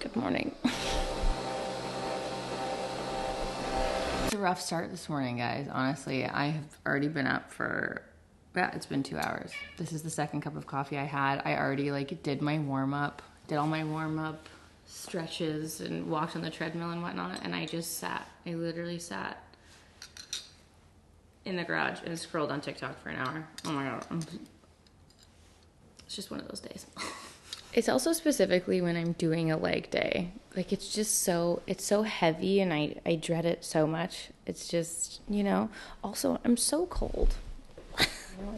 Good morning. It's a rough start this morning, guys. Honestly, I have already been up for, it's been 2 hours. This is the second cup of coffee I had. I already did my warm up, did all my warm up stretches and walked on the treadmill and whatnot. And I just sat, I literally sat in the garage and scrolled on TikTok for an hour. Oh my God. It's just one of those days. It's also specifically when I'm doing a leg day. It's just it's so heavy and I dread it so much. It's just, also I'm so cold.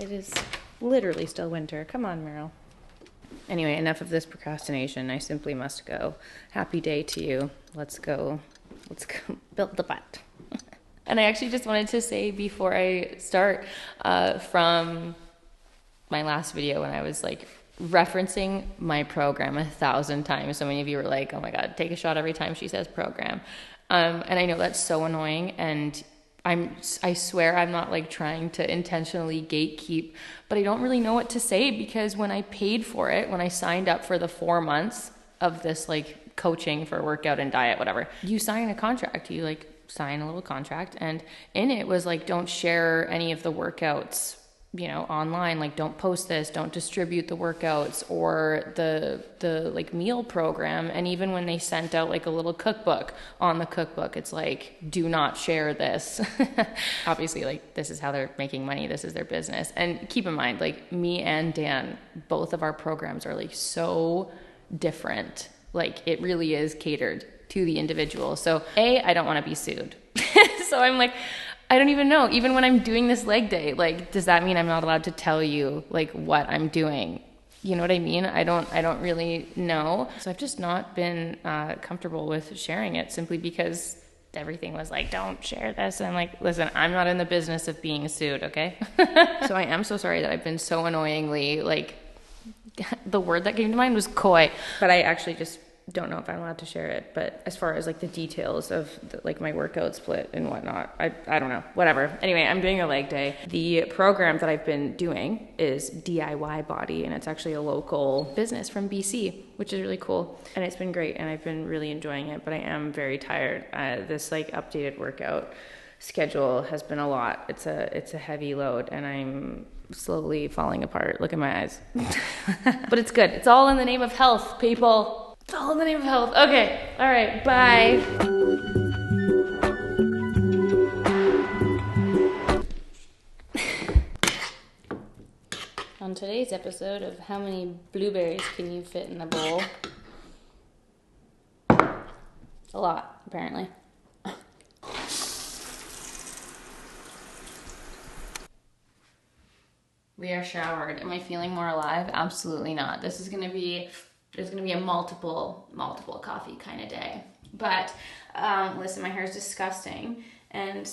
It is literally still winter. Come on, Meryl. Anyway, enough of this procrastination. I simply must go. Happy day to you. Let's go build the butt. And I actually just wanted to say before I start, from my last video when I was referencing my program 1,000 times. So many of you were like, oh my God, take a shot every time she says program. And I know that's so annoying. And I swear I'm not trying to intentionally gatekeep, but I don't really know what to say because when I paid for it, when I signed up for the 4 months of this coaching for workout and diet, whatever, you sign a contract, you sign a little contract. And in it was don't share any of the workouts online, don't post this, don't distribute the workouts or the meal program. And even when they sent out a little cookbook, on the cookbook, it's do not share this. Obviously, this is how they're making money. This is their business. And keep in mind, me and Dan, both of our programs are so different. It really is catered to the individual. So I don't want to be sued. So I'm I don't even know. Even when I'm doing this leg day, does that mean I'm not allowed to tell you what I'm doing? You know what I mean? I don't really know. So I've just not been comfortable with sharing it simply because everything was don't share this. And I'm listen, I'm not in the business of being sued, okay? So I am so sorry that I've been so annoyingly the word that came to mind was coy, but I actually just don't know if I'm allowed to share it. But as far as the details of my workout split and whatnot, I don't know, whatever. Anyway, I'm doing a leg day. The program that I've been doing is DIY Body, and it's actually a local business from BC, which is really cool. And it's been great, and I've been really enjoying it, but I am very tired. This updated workout schedule has been a lot. It's a heavy load, and I'm slowly falling apart. Look at my eyes. But it's good. It's all in the name of health, people. It's all in the name of health. Okay. All right. Bye. On today's episode of How Many Blueberries Can You Fit in a Bowl? A lot, apparently. We are showered. Am I feeling more alive? Absolutely not. There's gonna be a multiple coffee kind of day. But listen, my hair is disgusting. And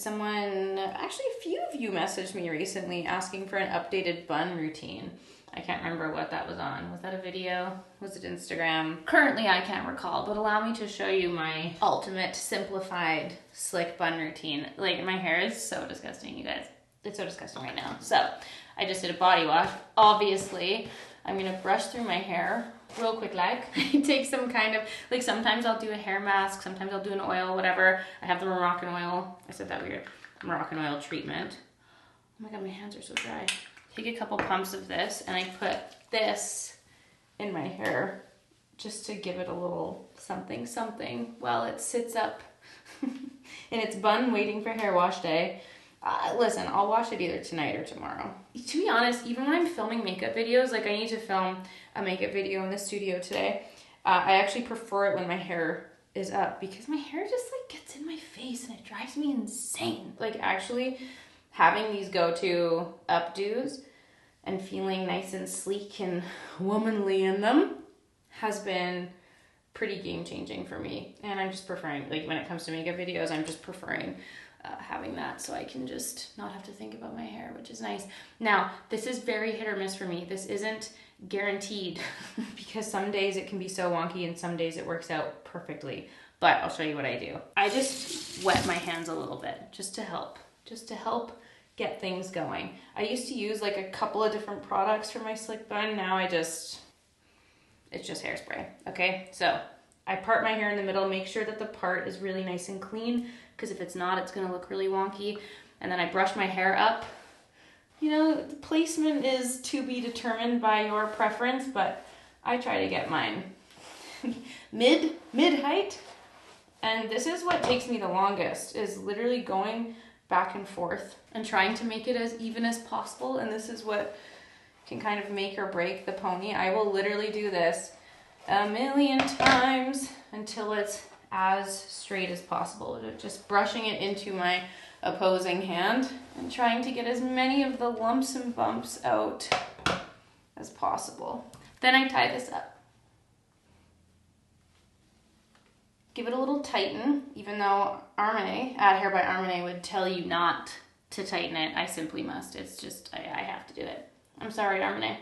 actually a few of you messaged me recently asking for an updated bun routine. I can't remember what that was on. Was that a video? Was it Instagram? Currently, I can't recall, but allow me to show you my ultimate simplified slick bun routine. My hair is so disgusting, you guys. It's so disgusting right now. So I just did a body wash. Obviously, I'm gonna brush through my hair real quick. Take some kind of, sometimes I'll do a hair mask, sometimes I'll do an oil, whatever. I have the Moroccan oil. I said that weird. Moroccan oil treatment. Oh my God, my hands are so dry. Take a couple pumps of this and I put this in my hair just to give it a little something while it sits up in its bun waiting for hair wash day. Listen, I'll wash it either tonight or tomorrow. To be honest, even when I'm filming makeup videos, I need to film a makeup video in the studio today. I actually prefer it when my hair is up because my hair just gets in my face and it drives me insane. Actually having these go-to updos and feeling nice and sleek and womanly in them has been pretty game-changing for me. And I'm just preferring, when it comes to makeup videos, I'm just preferring having that so I can just not have to think about my hair, which is nice. Now, this is very hit or miss for me. This isn't guaranteed because some days it can be so wonky and some days it works out perfectly. But I'll show you what I do. I just wet my hands a little bit just to help get things going. I used to use a couple of different products for my slick bun. Now it's just hairspray. Okay, so I part my hair in the middle, make sure that the part is really nice and clean, because if it's not, it's gonna look really wonky. And then I brush my hair up. You know, the placement is to be determined by your preference, but I try to get mine mid height. And this is what takes me the longest, is literally going back and forth and trying to make it as even as possible. And this is what can kind of make or break the pony. I will literally do this a million times until it's as straight as possible. Just brushing it into my opposing hand and trying to get as many of the lumps and bumps out as possible. Then I tie this up. Give it a little tighten, even though Armene, at Hair by Armene, would tell you not to tighten it. I simply must. It's just, I have to do it. I'm sorry, Armene.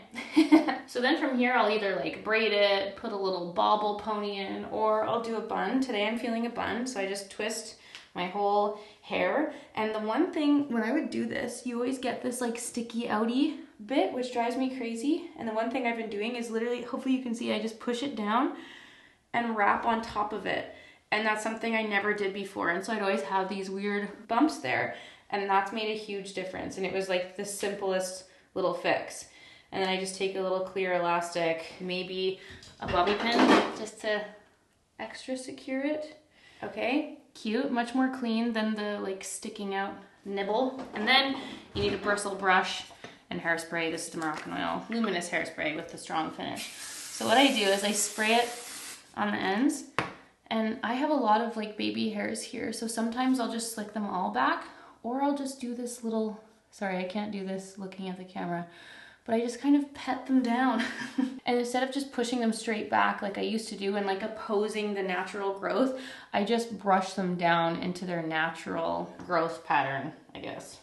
So then from here, I'll either like braid it, put a little bobble pony in, or I'll do a bun. Today I'm feeling a bun, so I just twist my whole hair. And the one thing, when I would do this, you always get this like sticky outy bit, which drives me crazy. And the one thing I've been doing is literally, hopefully you can see, I just push it down and wrap on top of it. And that's something I never did before. And so I'd always have these weird bumps there. And that's made a huge difference. And it was like the simplest little fix. And then I just take a little clear elastic, maybe a bobby pin, just to extra secure it. Okay, cute, much more clean than the like sticking out nibble. And then you need a bristle brush and hairspray. This is the Moroccan Oil Luminous Hairspray with the strong finish. So what I do is I spray it on the ends. And I have a lot of like baby hairs here, so sometimes I'll just slick them all back, or I'll just do this little, sorry, I can't do this looking at the camera, but I just kind of pet them down. And instead of just pushing them straight back like I used to do and like opposing the natural growth, I just brush them down into their natural growth pattern, I guess.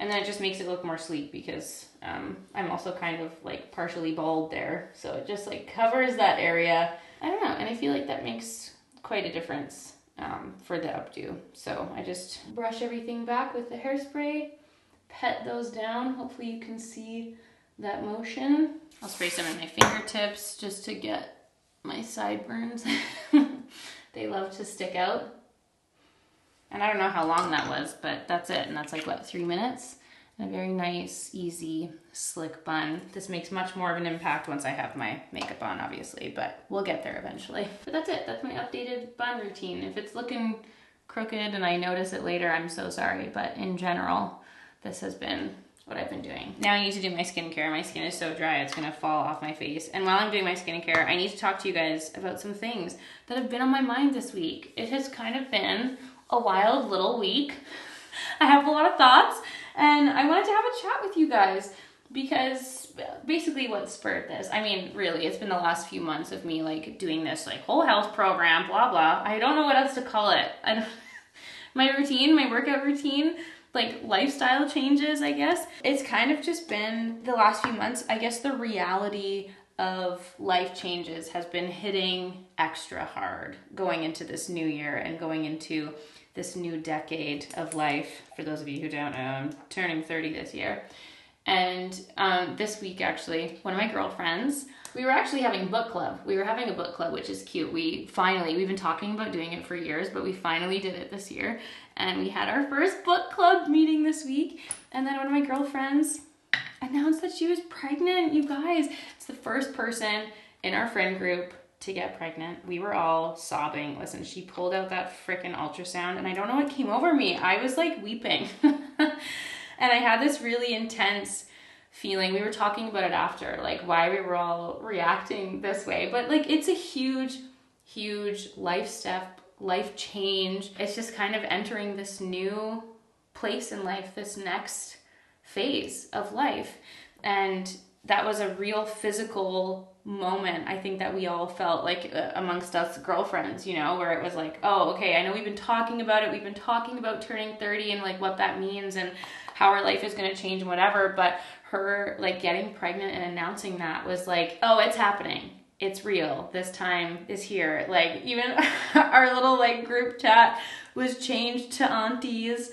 And then it just makes it look more sleek because I'm also kind of like partially bald there, so it just like covers that area. I don't know, and I feel like that makes quite a difference for the updo. So I just brush everything back with the hairspray, pet those down. Hopefully you can see that motion. I'll spray some in my fingertips just to get my sideburns. They love to stick out. And I don't know how long that was, but that's it. And that's like, what, 3 minutes? And a very nice, easy, slick bun. This makes much more of an impact once I have my makeup on, obviously, but we'll get there eventually. But that's it. That's my updated bun routine. If it's looking crooked and I notice it later, I'm so sorry. But in general, this has been what I've been doing. Now I need to do my skincare. My skin is so dry, it's gonna fall off my face. And while I'm doing my skincare, I need to talk to you guys about some things that have been on my mind this week. It has kind of been a wild little week. I have a lot of thoughts and I wanted to have a chat with you guys because basically what spurred this, I mean, really, it's been the last few months of me like doing this like whole health program, blah, blah. I don't know what else to call it. My routine, my workout routine, like lifestyle changes, I guess. It's kind of just been the last few months, I guess the reality of life changes has been hitting extra hard going into this new year and going into this new decade of life. For those of you who don't know, I'm turning 30 this year. And this week, actually, one of my girlfriends, we were actually having book club. We were having a book club, which is cute. We've been talking about doing it for years, but we finally did it this year. And we had our first book club meeting this week. And then one of my girlfriends announced that she was pregnant, you guys. It's the first person in our friend group to get pregnant. We were all sobbing. Listen, she pulled out that freaking ultrasound and I don't know what came over me. I was like weeping. And I had this really intense feeling. We were talking about it after, like why we were all reacting this way. But like it's a huge, huge life step, life change. It's just kind of entering this new place in life, this next phase of life. And that was a real physical moment, I think, that we all felt like amongst us girlfriends, you know, where it was like, oh, okay, I know we've been talking about it. We've been talking about turning 30 and like what that means and how our life is going to change and whatever. But her like getting pregnant and announcing that was like, oh, it's happening. It's real. This time is here. Like even our little like group chat was changed to aunties.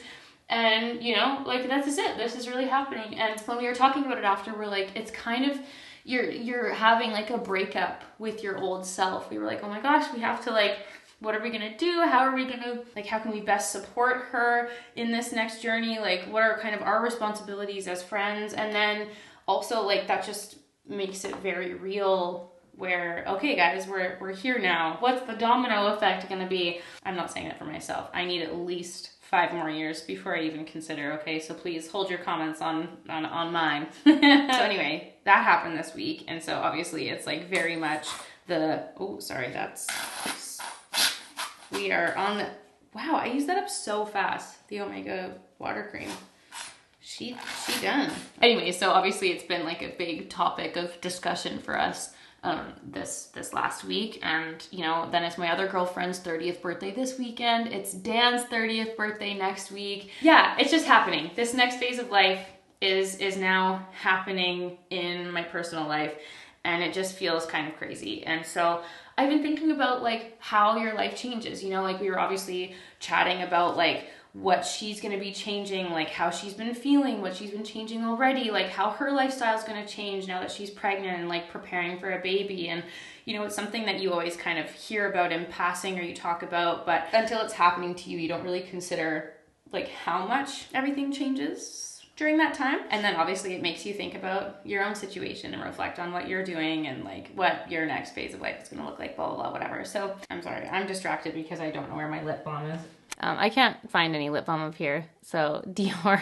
And, you know, like, that's just it. This is really happening. And when we were talking about it after, we're like, it's kind of, you're having like a breakup with your old self. We were like, oh my gosh, we have to like, what are we gonna do? How are we gonna, like, how can we best support her in this next journey? Like, what are kind of our responsibilities as friends? And then also, like, that just makes it very real where, okay, guys, we're here now. What's the domino effect gonna be? I'm not saying that for myself. I need at least 5 more years before I even consider, okay? So please hold your comments on mine. So anyway, that happened this week. And so obviously it's like very much the, oh, sorry, we are on the, wow, I used that up so fast. The Omega water cream. She done. Anyway, so obviously it's been like a big topic of discussion for us this last week. And, you know, then it's my other girlfriend's 30th birthday this weekend. It's Dan's 30th birthday next week. Yeah, it's just happening. This next phase of life is now happening in my personal life. And it just feels kind of crazy. And so I've been thinking about like how your life changes, you know, like we were obviously chatting about like what she's going to be changing, like how she's been feeling, what she's been changing already, like how her lifestyle is going to change now that she's pregnant and like preparing for a baby. And, you know, it's something that you always kind of hear about in passing or you talk about, but until it's happening to you, you don't really consider like how much everything changes during that time. And then obviously it makes you think about your own situation and reflect on what you're doing and like what your next phase of life is going to look like, blah, blah, blah, whatever. So I'm sorry, I'm distracted because I don't know where my lip balm is. I can't find any lip balm up here. So Dior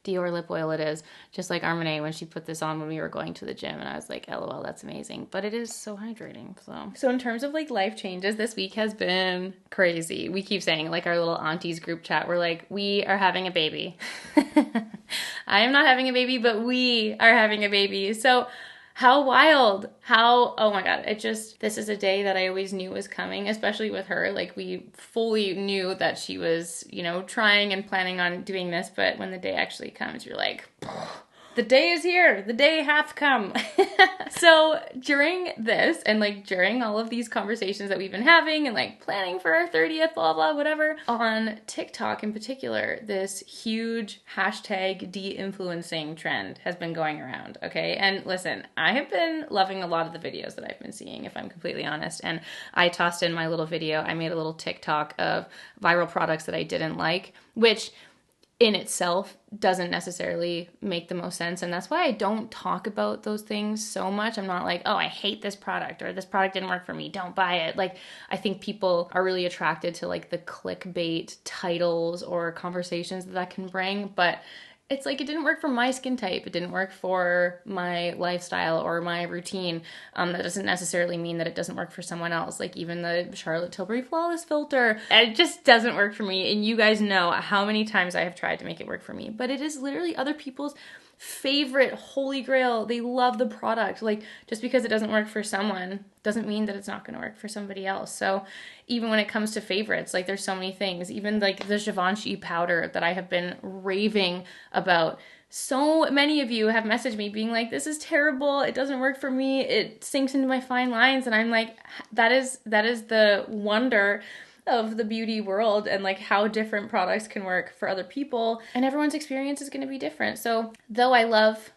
lip oil it is. Just like Armene when she put this on when we were going to the gym and I was like, LOL, that's amazing. But it is so hydrating. So in terms of like life changes, this week has been crazy. We keep saying like our little aunties group chat, we're like, we are having a baby. I am not having a baby, but we are having a baby. So how wild, oh my God, this is a day that I always knew was coming, especially with her. Like we fully knew that she was, you know, trying and planning on doing this, but when the day actually comes, you're like, the day is here, the day hath come. So during this and like during all of these conversations that we've been having and like planning for our 30th, blah, blah, whatever, on TikTok in particular, this huge hashtag de-influencing trend has been going around, okay? And listen, I have been loving a lot of the videos that I've been seeing, if I'm completely honest. And I tossed in my little video, I made a little TikTok of viral products that I didn't like, which in itself doesn't necessarily make the most sense. And that's why I don't talk about those things so much. I'm not like, oh, I hate this product or this product didn't work for me, don't buy it. Like, I think people are really attracted to like the clickbait titles or conversations that can bring. But it's like, it didn't work for my skin type. It didn't work for my lifestyle or my routine. That doesn't necessarily mean that it doesn't work for someone else. Like even the Charlotte Tilbury Flawless Filter, it just doesn't work for me. And you guys know how many times I have tried to make it work for me, but it is literally other people's favorite holy grail. They love the product. Like just because it doesn't work for someone doesn't mean that it's not going to work for somebody else. So even when it comes to favorites, like there's so many things, even like the Givenchy powder that I have been raving about. So many of you have messaged me being like, this is terrible. It doesn't work for me. It sinks into my fine lines. And I'm like, that is the wonder of the beauty world and like how different products can work for other people, and everyone's experience is going to be different. So though I love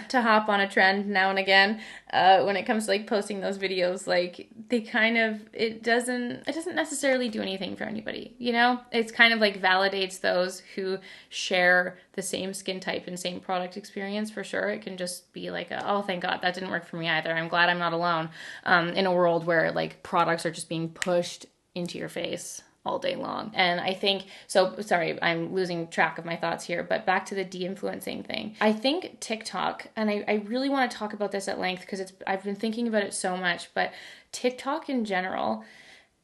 to hop on a trend now and again, when it comes to like posting those videos, like they kind of, it doesn't necessarily do anything for anybody, you know? It's kind of like validates those who share the same skin type and same product experience for sure. It can just be like, oh, thank God that didn't work for me either. I'm glad I'm not alone in a world where like products are just being pushed into your face all day long. And I think, so sorry, I'm losing track of my thoughts here, but back to the de-influencing thing. I think TikTok, and I really want to talk about this at length because I've been thinking about it so much, but TikTok in general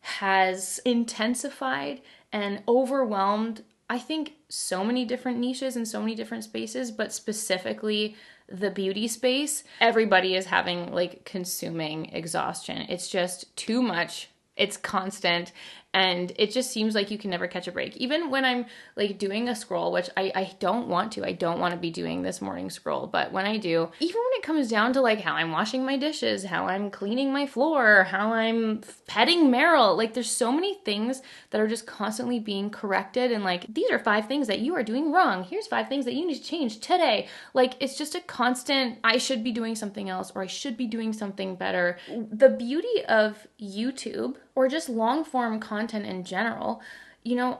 has intensified and overwhelmed, I think, so many different niches and so many different spaces, but specifically the beauty space. Everybody is having like consuming exhaustion. It's just too much. It's constant, And it just seems like you can never catch a break. Even when I'm like doing a scroll, which I don't want to. I don't want to be doing this morning scroll. But when I do, even when it comes down to like how I'm washing my dishes, how I'm cleaning my floor, how I'm petting Meryl, like there's so many things that are just constantly being corrected. And like, these are 5 things that you are doing wrong. Here's 5 things that you need to change today. Like, it's just a constant, I should be doing something else, or I should be doing something better. The beauty of YouTube, or just long form content in general, you know,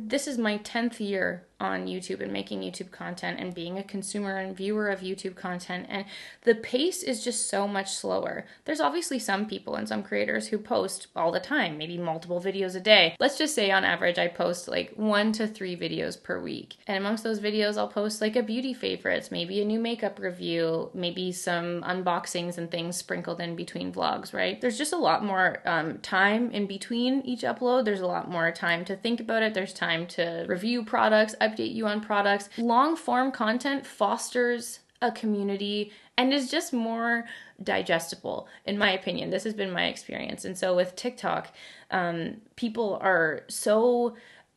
this is my 10th year on YouTube and making YouTube content and being a consumer and viewer of YouTube content. And the pace is just so much slower. There's obviously some people and some creators who post all the time, maybe multiple videos a day. Let's just say on average, I post like 1 to 3 videos per week. And amongst those videos, I'll post like a beauty favorites, maybe a new makeup review, maybe some unboxings and things sprinkled in between vlogs, right? There's just a lot more time in between each upload. There's a lot more time to think about it. There's time to review products, update you on products. Long form content fosters a community and is just more digestible, in my opinion. This has been my experience. And so with TikTok, people are so,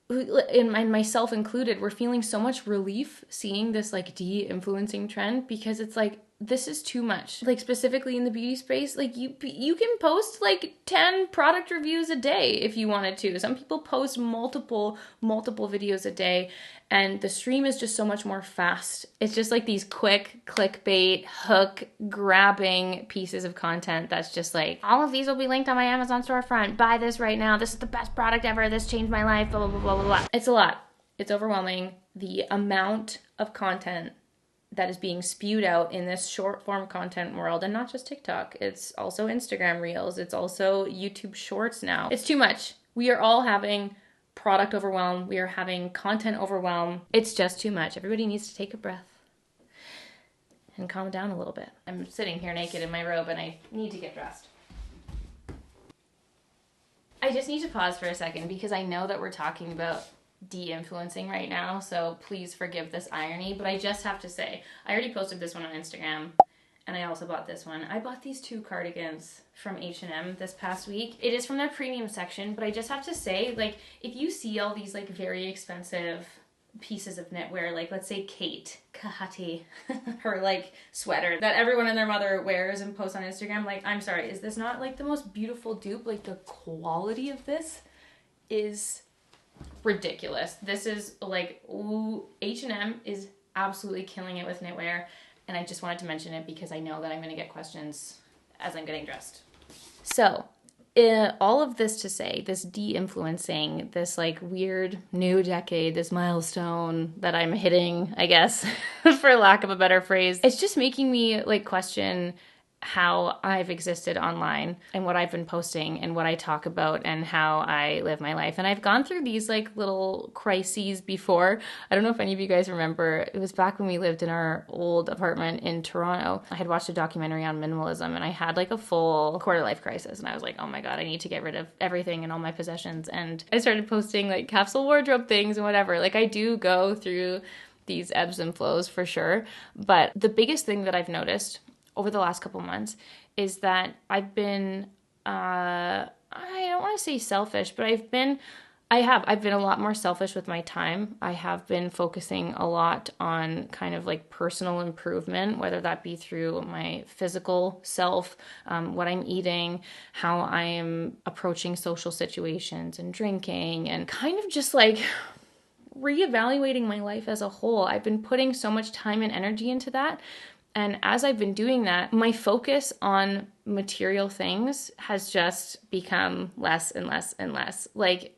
and myself included, we're feeling so much relief seeing this like de-influencing trend, because it's like, this is too much. Like specifically in the beauty space, like you can post like 10 product reviews a day if you wanted to. Some people post multiple videos a day, and the stream is just so much more fast. It's just like these quick clickbait, hook grabbing pieces of content that's just like, all of these will be linked on my Amazon storefront. Buy this right now. This is the best product ever. This changed my life, blah, blah, blah, blah, blah, blah. It's a lot. It's overwhelming. The amount of content that is being spewed out in this short form content world, and not just TikTok. It's also Instagram Reels. It's also YouTube Shorts now. It's too much. We are all having product overwhelm. We are having content overwhelm. It's just too much. Everybody needs to take a breath and calm down a little bit. I'm sitting here naked in my robe and I need to get dressed. I just need to pause for a second because I know that we're talking about de-influencing right now, so please forgive this irony, but I just have to say, I already posted this one on Instagram, and I also bought this one. I bought these 2 cardigans from H&M this past week. It is from their premium section, but I just have to say, like, if you see all these like very expensive pieces of knitwear, like let's say Kate Kahati, her like sweater that everyone and their mother wears and posts on Instagram, like, I'm sorry, is this not like the most beautiful dupe? Like, the quality of this is ridiculous. This is like, ooh, H&M is absolutely killing it with knitwear, and I just wanted to mention it because I know that I'm going to get questions as I'm getting dressed. So, all of this to say, this de-influencing, this like weird new decade, this milestone that I'm hitting, I guess, for lack of a better phrase, it's just making me like question how I've existed online and what I've been posting and what I talk about and how I live my life. And I've gone through these like little crises before. I don't know if any of you guys remember, it was back when we lived in our old apartment in Toronto. I had watched a documentary on minimalism and I had like a full quarter life crisis, and I was like, oh my God, I need to get rid of everything and all my possessions. And I started posting like capsule wardrobe things and whatever. Like, I do go through these ebbs and flows for sure. But the biggest thing that I've noticed over the last couple months is that I've been, I don't want to say selfish, but I've been a lot more selfish with my time. I have been focusing a lot on kind of like personal improvement, whether that be through my physical self, what I'm eating, how I am approaching social situations and drinking, and kind of just like reevaluating my life as a whole. I've been putting so much time and energy into that. And as I've been doing that, my focus on material things has just become less and less and less. Like,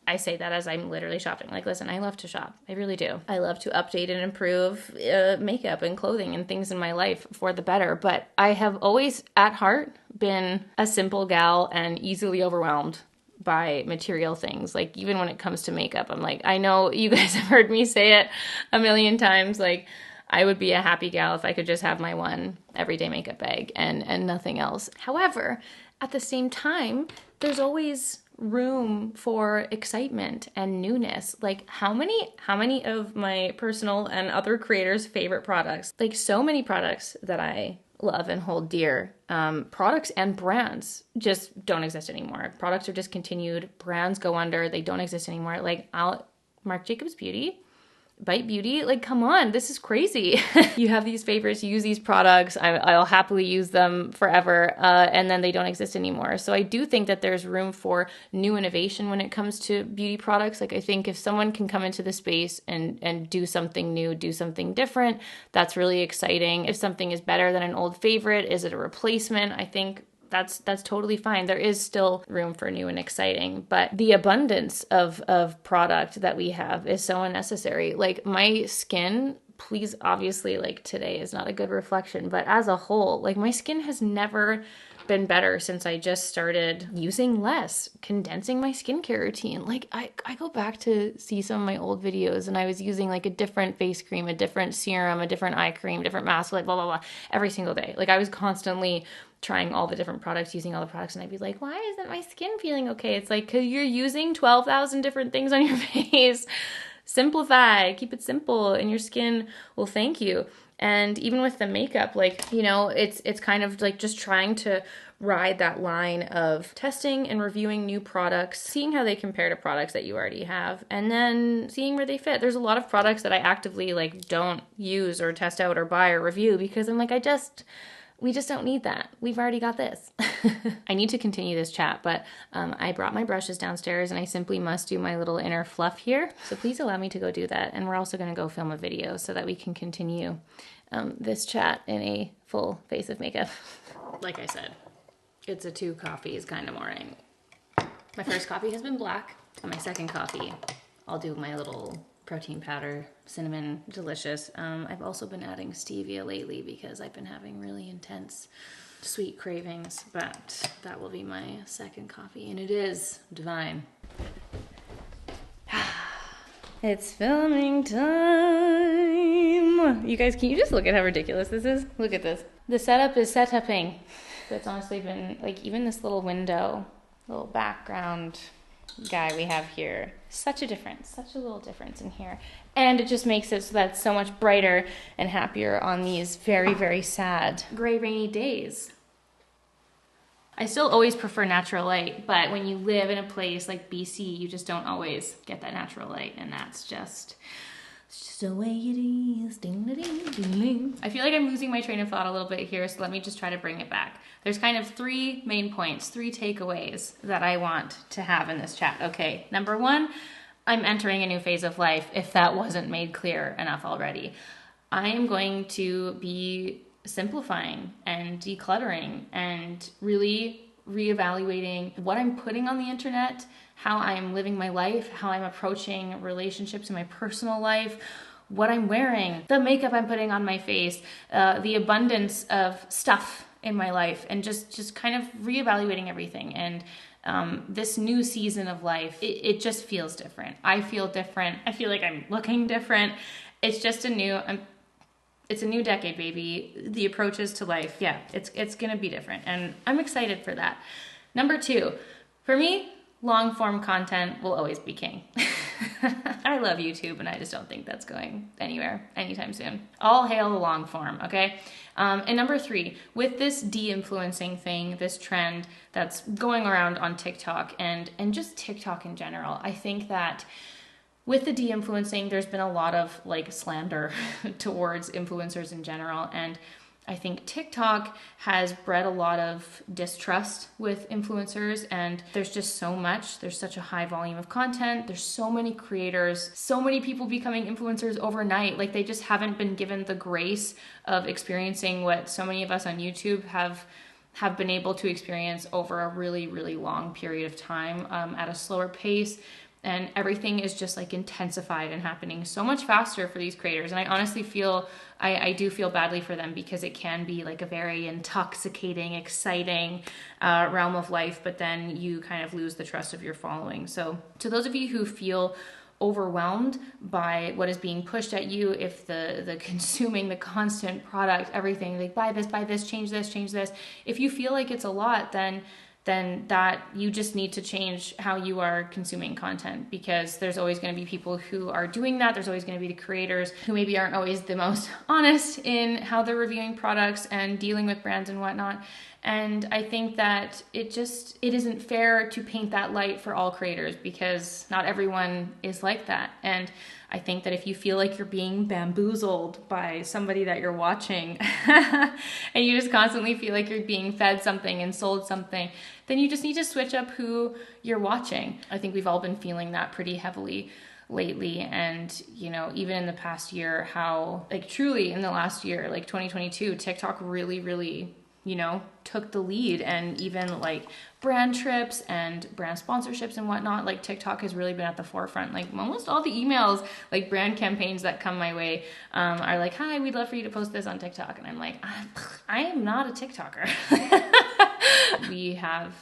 I say that as I'm literally shopping. Like, listen, I love to shop. I really do. I love to update and improve makeup and clothing and things in my life for the better. But I have always, at heart, been a simple gal and easily overwhelmed by material things. Like, even when it comes to makeup, I'm like, I know you guys have heard me say it a million times, like, I would be a happy gal if I could just have my one everyday makeup bag and nothing else. However, at the same time, there's always room for excitement and newness. Like, how many of my personal and other creators' favorite products, like so many products that I love and hold dear. Products and brands just don't exist anymore. Products are discontinued. Brands go under. They don't exist anymore. Like Marc Jacobs Beauty, Bite Beauty, like, come on, this is crazy. You have these favorites, you use these products, I'll happily use them forever, and then they don't exist anymore. So I do think that there's room for new innovation when it comes to beauty products. Like, I think if someone can come into the space and do something new, do something different, that's really exciting. If something is better than an old favorite, is it a replacement? I think that's totally fine. There is still room for new and exciting, but the abundance of product that we have is so unnecessary. Like, my skin, please, obviously, like, today is not a good reflection, but as a whole, like, my skin has never been better since I just started using less, condensing my skincare routine. Like, I go back to see some of my old videos and I was using like a different face cream, a different serum, a different eye cream, different mask, like blah, blah, blah, every single day. Like, I was constantly trying all the different products, using all the products, and I'd be like, why isn't my skin feeling okay? It's like, because you're using 12,000 different things on your face. Simplify, keep it simple, and your skin will thank you. And even with the makeup, like, you know, it's kind of like just trying to ride that line of testing and reviewing new products, seeing how they compare to products that you already have, and then seeing where they fit. There's a lot of products that I actively like don't use or test out or buy or review because I'm like, we just don't need that. We've already got this. I need to continue this chat, but I brought my brushes downstairs and I simply must do my little inner fluff here. So please allow me to go do that. And we're also going to go film a video so that we can continue this chat in a full face of makeup. Like I said, it's a 2 coffees kind of morning. My first coffee has been black. And my second coffee, I'll do my little protein powder, cinnamon, delicious. I've also been adding stevia lately because I've been having really intense sweet cravings, but that will be my second coffee, and it is divine. It's filming time. You guys, can you just look at how ridiculous this is? Look at this. The setup is setuping. It's honestly been, like, even this little window, little background guy we have here, such a difference, such a little difference in here, and it just makes it so that it's so much brighter and happier on these very, very sad gray rainy days. I still always prefer natural light, but when you live in a place like BC, you just don't always get that natural light, and it's just the way it is. Ding, ding, ding, ding. I feel like I'm losing my train of thought a little bit here, so let me just try to bring it back. There's kind of 3 main points, 3 takeaways that I want to have in this chat. Okay, number 1, I'm entering a new phase of life, if that wasn't made clear enough already. I am going to be simplifying and decluttering and really reevaluating what I'm putting on the internet, how I'm living my life, how I'm approaching relationships in my personal life, what I'm wearing, the makeup I'm putting on my face, the abundance of stuff in my life, and just kind of reevaluating everything. And this new season of life, it just feels different. I feel different. I feel like I'm looking different. It's just it's a new decade, baby. The approaches to life, yeah, it's gonna be different, and I'm excited for that. Number 2, for me, long form content will always be king. I love YouTube, and I just don't think that's going anywhere anytime soon. All hail the long form, okay? And number 3, with this de-influencing thing, this trend that's going around on TikTok and just TikTok in general, I think that with the de-influencing, there's been a lot of like slander towards influencers in general, and I think TikTok has bred a lot of distrust with influencers, and there's just so much. There's such a high volume of content. There's so many creators, so many people becoming influencers overnight. Like, they just haven't been given the grace of experiencing what so many of us on YouTube have been able to experience over a really, really long period of time at a slower pace. And everything is just like intensified and happening so much faster for these creators. And I honestly feel, I do feel badly for them, because it can be like a very intoxicating, exciting realm of life, but then you kind of lose the trust of your following. So to those of you who feel overwhelmed by what is being pushed at you, if the consuming the constant product, everything, like buy this, change this, if you feel like it's a lot, then then that you just need to change how you are consuming content, because there's always going to be people who are doing that. There's always going to be the creators who maybe aren't always the most honest in how they're reviewing products and dealing with brands and whatnot. And I think that it isn't fair to paint that light for all creators, because not everyone is like that. And I think that if you feel like you're being bamboozled by somebody that you're watching and you just constantly feel like you're being fed something and sold something, then you just need to switch up who you're watching. I think we've all been feeling that pretty heavily lately. And, you know, even in the past year, how like truly in the last year, like 2022, TikTok really, you know, took the lead. And even like brand trips and brand sponsorships and whatnot, like TikTok has really been at the forefront. Like almost all the emails, like brand campaigns that come my way are like, hi, we'd love for you to post this on TikTok. And I'm like, I am not a TikToker. We have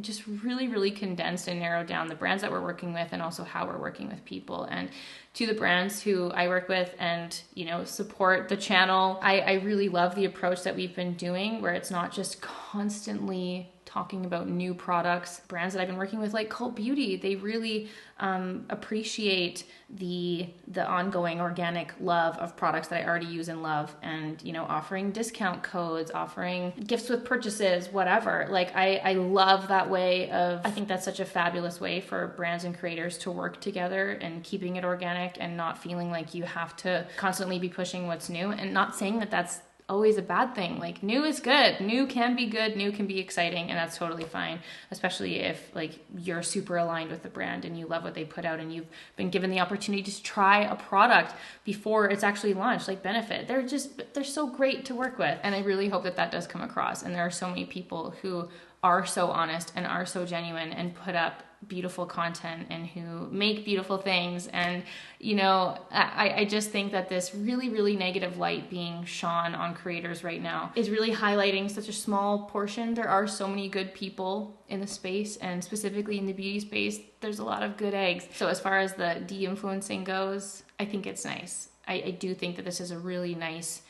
just really condensed and narrowed down the brands that we're working with, and also how we're working with people. And to the brands who I work with and, you know, support the channel, I really love the approach that we've been doing, where it's not just constantly talking about new products. Brands that I've been working with, like Cult Beauty, they really appreciate the ongoing organic love of products that I already use and love, and, you know, offering discount codes, offering gifts with purchases, whatever. Like I love that way of, I think that's such a fabulous way for brands and creators to work together, and keeping it organic and not feeling like you have to constantly be pushing what's new. And not saying that that's always a bad thing. Like new is good. New can be good. New can be exciting, and that's totally fine, especially if like you're super aligned with the brand and you love what they put out, and you've been given the opportunity to try a product before it's actually launched, like Benefit. They're so great to work with. And I really hope that that does come across. And there are so many people who are so honest and are so genuine and put up beautiful content and who make beautiful things. And, you know, I just think that this really negative light being shone on creators right now is really highlighting such a small portion. There are so many good people in the space, and specifically in the beauty space, there's a lot of good eggs. So as far as the de-influencing goes, I think it's nice. I do think that this is a really nice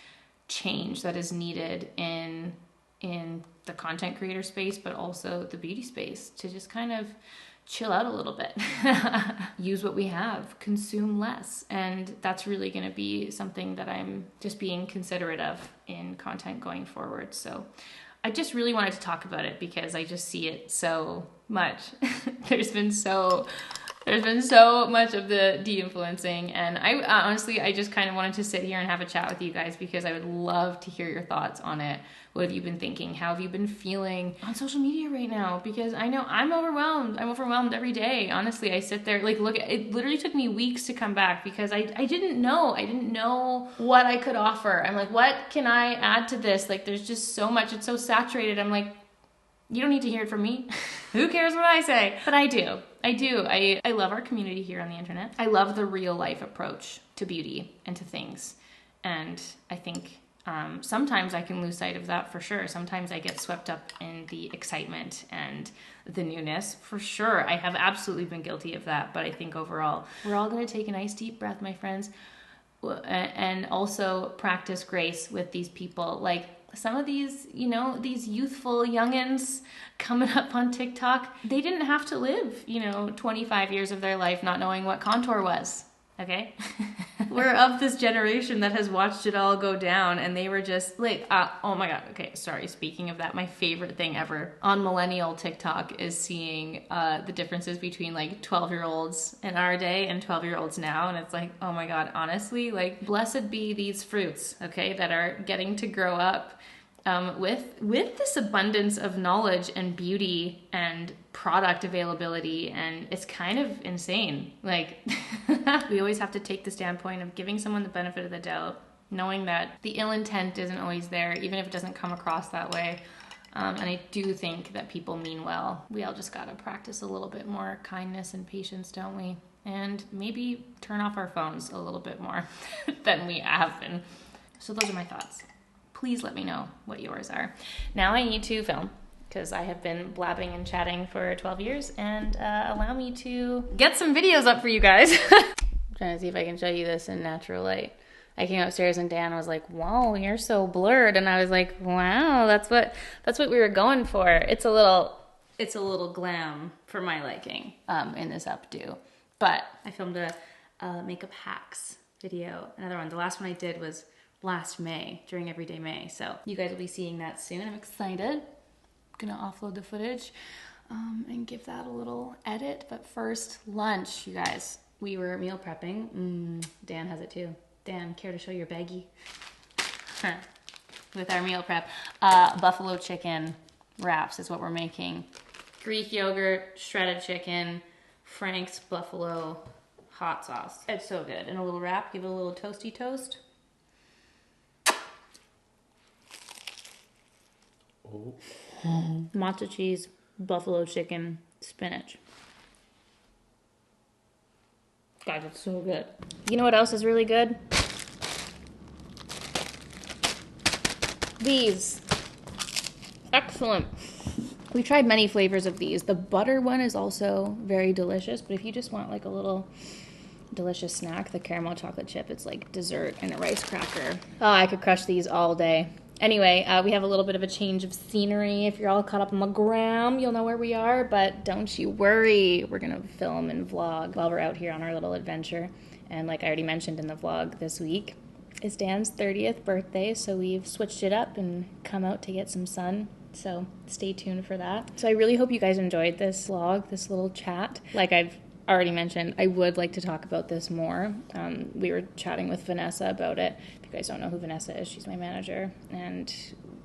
change that is needed in the content creator space, but also the beauty space, to just kind of chill out a little bit, use what we have, consume less. And that's really going to be something that I'm just being considerate of in content going forward. So I just really wanted to talk about it because I just see it so much. There's been so much of the de-influencing, and I honestly, I just kind of wanted to sit here and have a chat with you guys, because I would love to hear your thoughts on it. What have you been thinking? How have you been feeling on social media right now? Because I know I'm overwhelmed every day. Honestly, I sit there, like, look, it literally took me weeks to come back, because I didn't know what I could offer. I'm like, what can I add to this? Like, there's just so much, it's so saturated. I'm like, you don't need to hear it from me. Who cares what I say? But I do. I love our community here on the internet. I love the real life approach to beauty and to things. And I think sometimes I can lose sight of that, for sure. Sometimes I get swept up in the excitement and the newness, for sure. I have absolutely been guilty of that. But I think overall, we're all going to take a nice deep breath, my friends, and also practice grace with these people. Like, some of these, you know, these youthful youngins coming up on TikTok, they didn't have to live, 25 years of their life not knowing what contour was. Okay? We're of this generation that has watched it all go down, and they were just like, oh my God. Okay, sorry. Speaking of that, my favorite thing ever on millennial TikTok is seeing the differences between like 12-year-olds in our day and 12-year-olds now. And it's like, oh my God, honestly, like, blessed be these fruits, okay, that are getting to grow up with this abundance of knowledge and beauty and product availability. And it's kind of insane. Like, we always have to take the standpoint of giving someone the benefit of the doubt, knowing that the ill intent isn't always there, even if it doesn't come across that way. And I do think that people mean well. We all just gotta practice a little bit more kindness and patience, don't we? And maybe turn off our phones a little bit more than we have been. So those are my thoughts. Please let me know what yours are. Now I need to film, because I have been blabbing and chatting for 12 years, and allow me to get some videos up for you guys. I'm trying to see if I can show you this in natural light. I came upstairs and Dan was like, "Whoa, you're so blurred," and I was like, "Wow, that's what we were going for." It's a little it's a little glam for my liking in this updo. But I filmed a makeup hacks video, another one. The last one I did was last May, during Everyday May. So you guys will be seeing that soon. I'm excited. Gonna offload the footage and give that a little edit. But first, lunch, you guys. We were meal prepping. Dan has it too. Dan, care to show your baggie? With our meal prep. Buffalo chicken wraps is what we're making. Greek yogurt, shredded chicken, Frank's buffalo hot sauce. It's so good. And a little wrap, give it a little toasty toast. Oh. Matzo cheese, buffalo chicken, spinach. Guys, it's so good. You know what else is really good? These. Excellent. We tried many flavors of these. The butter one is also very delicious, but if you just want like a little delicious snack, the caramel chocolate chip, it's like dessert and a rice cracker. Oh, I could crush these all day. Anyway, we have a little bit of a change of scenery. If you're all caught up on the gram, you'll know where we are, but don't you worry. We're gonna film and vlog while we're out here on our little adventure. And like I already mentioned in the vlog this week, it's Dan's 30th birthday, so we've switched it up and come out to get some sun. So stay tuned for that. So I really hope you guys enjoyed this vlog, this little chat. Like I've already mentioned, I would like to talk about this more. We were chatting with Vanessa about it. If you guys don't know who Vanessa is, she's my manager, and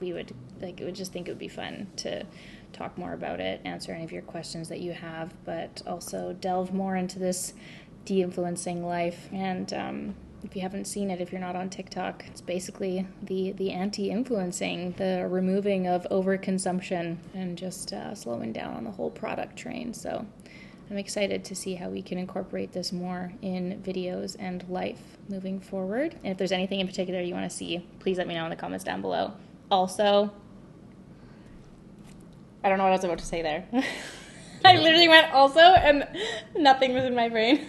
we would just think it would be fun to talk more about it, answer any of your questions that you have, but also delve more into this de-influencing life. And if you haven't seen it, if you're not on TikTok, it's basically the anti-influencing, the removing of overconsumption and just slowing down on the whole product train. So I'm excited to see how we can incorporate this more in videos and life moving forward. And if there's anything in particular you want to see, please let me know in the comments down below. Also, I don't know what I was about to say there. I literally went also and nothing was in my brain.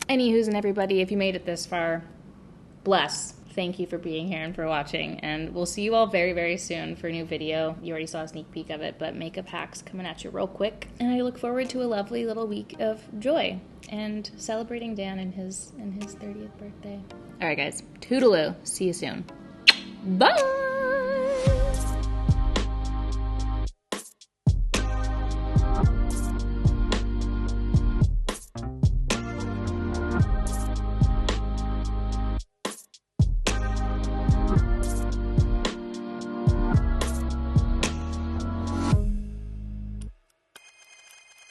Anywho's and everybody, if you made it this far, bless. Thank you for being here and for watching. And we'll see you all very, very soon for a new video. You already saw a sneak peek of it, but makeup hacks coming at you real quick. And I look forward to a lovely little week of joy and celebrating Dan and his 30th birthday. All right, guys. Toodaloo. See you soon. Bye!